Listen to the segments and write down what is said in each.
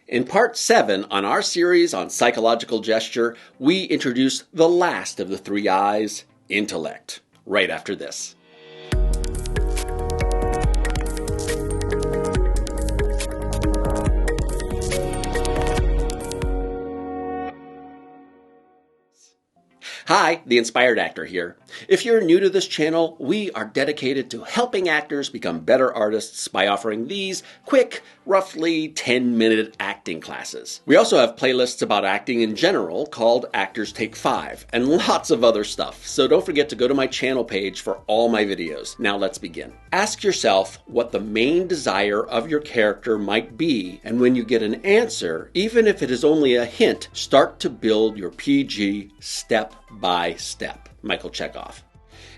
In part 7 on our series on psychological gesture, we introduce the last of the three I's, intellect, right after this. Hi, the Inspired Actor here. If you're new to this channel, we are dedicated to helping actors become better artists by offering these quick, roughly 10-minute acting classes. We also have playlists about acting in general called Actors Take 5, and lots of other stuff, so don't forget to go to my channel page for all my videos. Now let's begin. Ask yourself what the main desire of your character might be, and when you get an answer, even if it is only a hint, start to build your PG step by step. Michael Chekhov.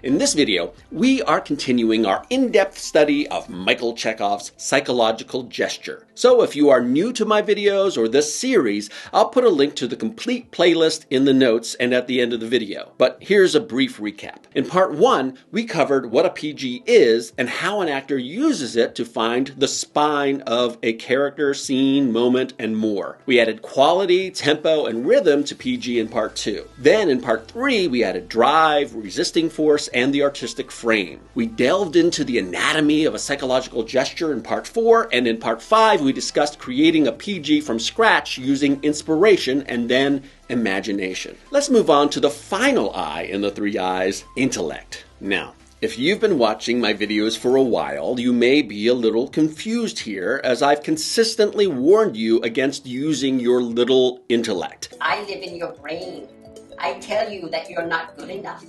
In this video, we are continuing our in-depth study of Michael Chekhov's psychological gesture. So if you are new to my videos or this series, I'll put a link to the complete playlist in the notes and at the end of the video. But here's a brief recap. In part 1, we covered what a PG is and how an actor uses it to find the spine of a character, scene, moment, and more. We added quality, tempo, and rhythm to PG in part 2. Then in part 3, we added drive, resisting force, and the artistic frame. We delved into the anatomy of a psychological gesture in part 4, and in part 5 we discussed creating a PG from scratch using inspiration and then imagination. Let's move on to the final I in the three I's, intellect. Now, if you've been watching my videos for a while, you may be a little confused here, as I've consistently warned you against using your little intellect. I live in your brain. I tell you that you're not good enough.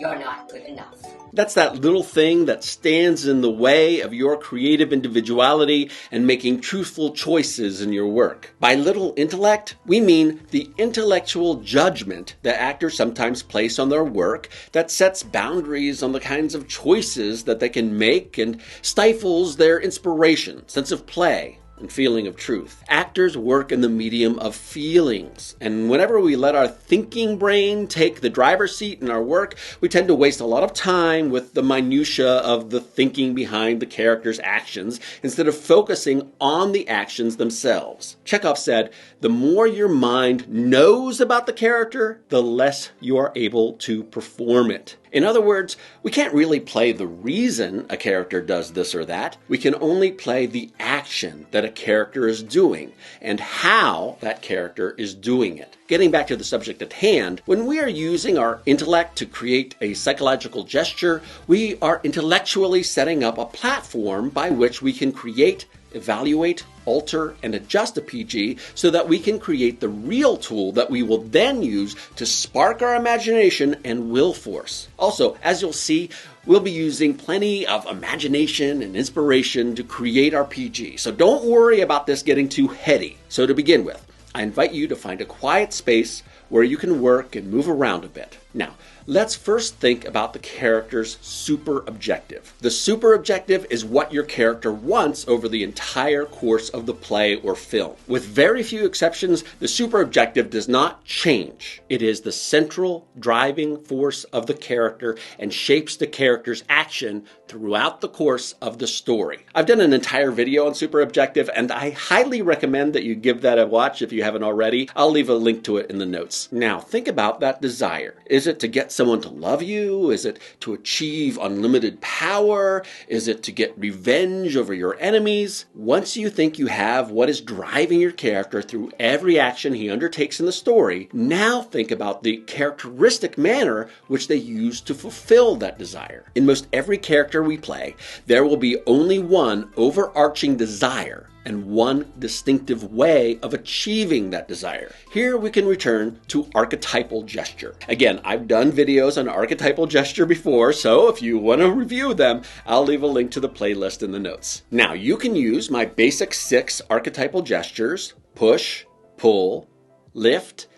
You're not good enough. That's that little thing that stands in the way of your creative individuality and making truthful choices in your work. By little intellect, we mean the intellectual judgment that actors sometimes place on their work that sets boundaries on the kinds of choices that they can make and stifles their inspiration, sense of play, and feeling of truth. Actors work in the medium of feelings, and whenever we let our thinking brain take the driver's seat in our work, we tend to waste a lot of time with the minutia of the thinking behind the character's actions instead of focusing on the actions themselves. Chekhov said, the more your mind knows about the character, the less you are able to perform it. In other words, we can't really play the reason a character does this or that. We can only play the action that a character is doing and how that character is doing it. Getting back to the subject at hand, when we are using our intellect to create a psychological gesture, we are intellectually setting up a platform by which we can create, evaluate, alter, and adjust a PG so that we can create the real tool that we will then use to spark our imagination and will force. Also, as you'll see, we'll be using plenty of imagination and inspiration to create our PG, so don't worry about this getting too heady. So to begin with, I invite you to find a quiet space where you can work and move around a bit. Now, let's first think about the character's super objective. The super objective is what your character wants over the entire course of the play or film. With very few exceptions, the super objective does not change. It is the central driving force of the character and shapes the character's action throughout the course of the story. I've done an entire video on super objective, and I highly recommend that you give that a watch if you haven't already. I'll leave a link to it in the notes. Now, think about that desire. Is it to get someone to love you? Is it to achieve unlimited power? Is it to get revenge over your enemies? Once you think you have what is driving your character through every action he undertakes in the story, now think about the characteristic manner which they use to fulfill that desire. In most every character we play, there will be only one overarching desire and one distinctive way of achieving that desire. Here we can return to archetypal gesture. Again, I've done videos on archetypal gesture before, so if you want to review them, I'll leave a link to the playlist in the notes. Now, you can use my basic 6 archetypal gestures: push, pull, lift,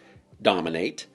dominate,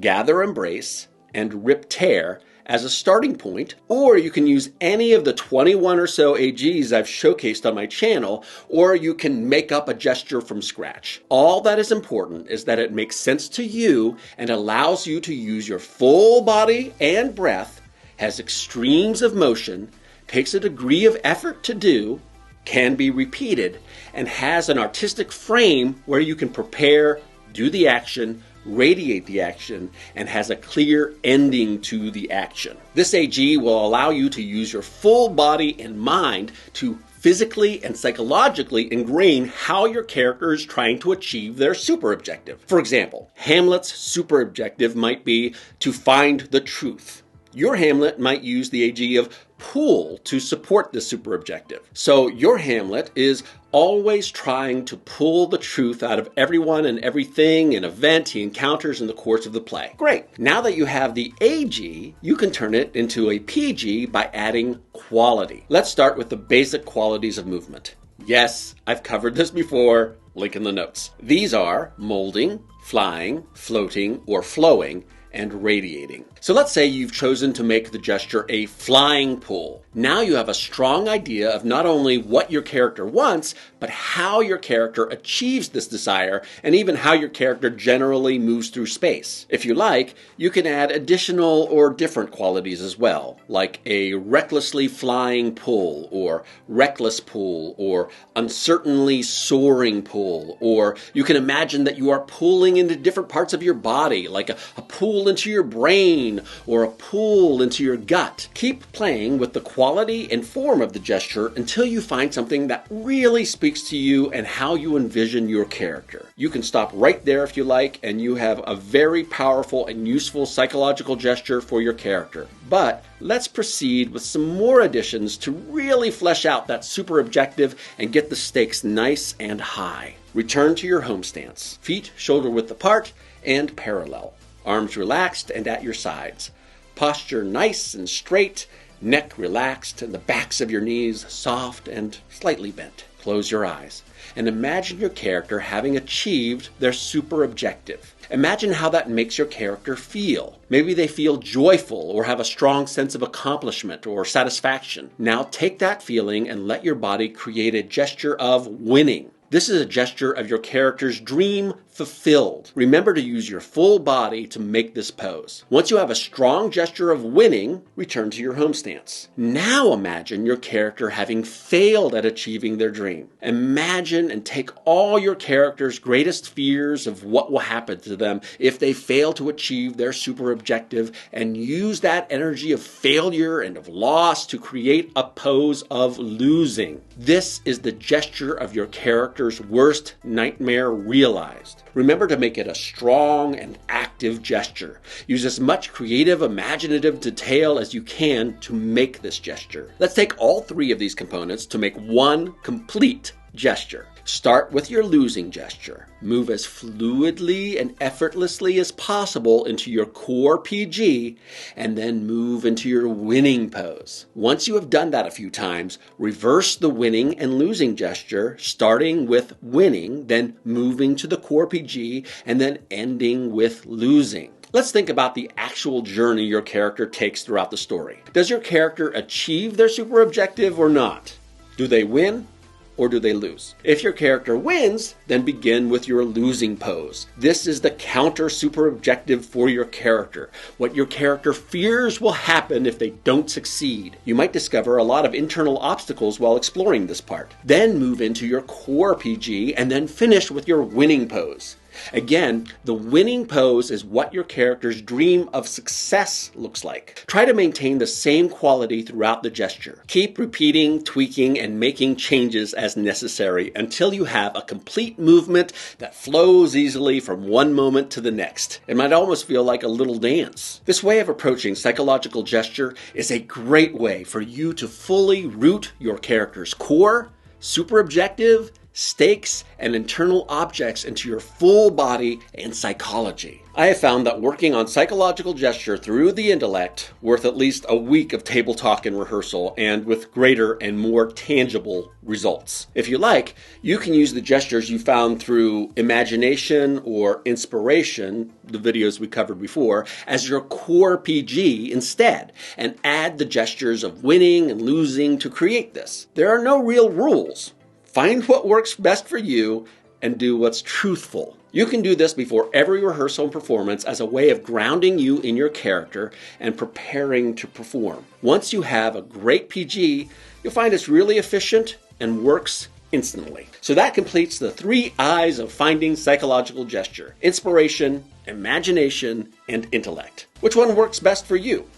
gather, embrace, and rip, tear as a starting point, or you can use any of the 21 or so AGs I've showcased on my channel, or you can make up a gesture from scratch. All that is important is that it makes sense to you and allows you to use your full body and breath, has extremes of motion, takes a degree of effort to do, can be repeated, and has an artistic frame where you can prepare, do the action, radiate the action, and has a clear ending to the action. This AG will allow you to use your full body and mind to physically and psychologically ingrain how your character is trying to achieve their super objective. For example, Hamlet's super objective might be to find the truth. Your Hamlet might use the AG of pool to support this super objective. So your Hamlet is always trying to pull the truth out of everyone and everything and event he encounters in the course of the play. Great. Now that you have the AG, you can turn it into a PG by adding quality. Let's start with the basic qualities of movement. Yes, I've covered this before. Link in the notes. These are molding, flying, floating, or flowing, and radiating. So let's say you've chosen to make the gesture a flying pull. Now you have a strong idea of not only what your character wants, but how your character achieves this desire, and even how your character generally moves through space. If you like, you can add additional or different qualities as well, like a recklessly flying pull, or reckless pull, or uncertainly soaring pull, or you can imagine that you are pulling into different parts of your body, like a pull into your brain, or a pull into your gut. Keep playing with the quality and form of the gesture until you find something that really speaks to you and how you envision your character. You can stop right there if you like, and you have a very powerful and useful psychological gesture for your character. But let's proceed with some more additions to really flesh out that super objective and get the stakes nice and high. Return to your home stance. Feet shoulder width apart and parallel. Arms relaxed and at your sides. Posture nice and straight. Neck relaxed and the backs of your knees soft and slightly bent. Close your eyes and imagine your character having achieved their super objective. Imagine how that makes your character feel. Maybe they feel joyful or have a strong sense of accomplishment or satisfaction. Now take that feeling and let your body create a gesture of winning. This is a gesture of your character's dream fulfilled. Remember to use your full body to make this pose. Once you have a strong gesture of winning, return to your home stance. Now imagine your character having failed at achieving their dream. Imagine and take all your character's greatest fears of what will happen to them if they fail to achieve their super objective, and use that energy of failure and of loss to create a pose of losing. This is the gesture of your character's worst nightmare realized. Remember to make it a strong and active gesture. Use as much creative, imaginative detail as you can to make this gesture. Let's take all three of these components to make one complete gesture. Start with your losing gesture. Move as fluidly and effortlessly as possible into your core PG, and then move into your winning pose. Once you have done that a few times, reverse the winning and losing gesture, starting with winning, then moving to the core PG, and then ending with losing. Let's think about the actual journey your character takes throughout the story. Does your character achieve their super objective or not? Do they win? Or do they lose? If your character wins, then begin with your losing pose. This is the counter super objective for your character. What your character fears will happen if they don't succeed. You might discover a lot of internal obstacles while exploring this part. Then move into your core PG and then finish with your winning pose. Again, the winning pose is what your character's dream of success looks like. Try to maintain the same quality throughout the gesture. Keep repeating, tweaking, and making changes as necessary until you have a complete movement that flows easily from one moment to the next. It might almost feel like a little dance. This way of approaching psychological gesture is a great way for you to fully root your character's core, super objective, stakes, and internal objects into your full body and psychology. I have found that working on psychological gesture through the intellect worth at least a week of table talk and rehearsal, and with greater and more tangible results. If you like, you can use the gestures you found through imagination or inspiration, the videos we covered before, as your core PG instead, and add the gestures of winning and losing to create this. There are no real rules. Find what works best for you and do what's truthful. You can do this before every rehearsal and performance as a way of grounding you in your character and preparing to perform. Once you have a great PG, you'll find it's really efficient and works instantly. So that completes the 3 I's of finding psychological gesture: inspiration, imagination, and intellect. Which one works best for you?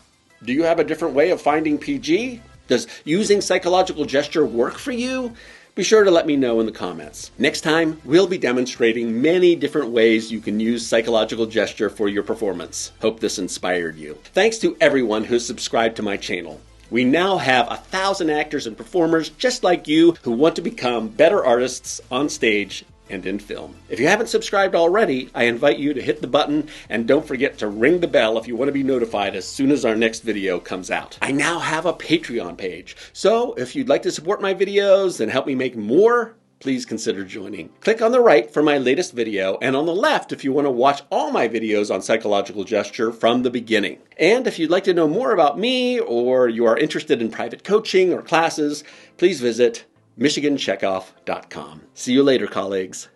Do you have a different way of finding PG? Does using psychological gesture work for you? Be sure to let me know in the comments. Next time, we'll be demonstrating many different ways you can use psychological gesture for your performance. Hope this inspired you. Thanks to everyone who's subscribed to my channel. We now have 1,000 actors and performers just like you who want to become better artists on stage and in film. If you haven't subscribed already, I invite you to hit the button and don't forget to ring the bell if you want to be notified as soon as our next video comes out. I now have a Patreon page, so if you'd like to support my videos and help me make more, please consider joining. Click on the right for my latest video, and on the left if you want to watch all my videos on psychological gesture from the beginning. And if you'd like to know more about me, or you are interested in private coaching or classes, please visit MichaelChekhov.com. See you later, colleagues.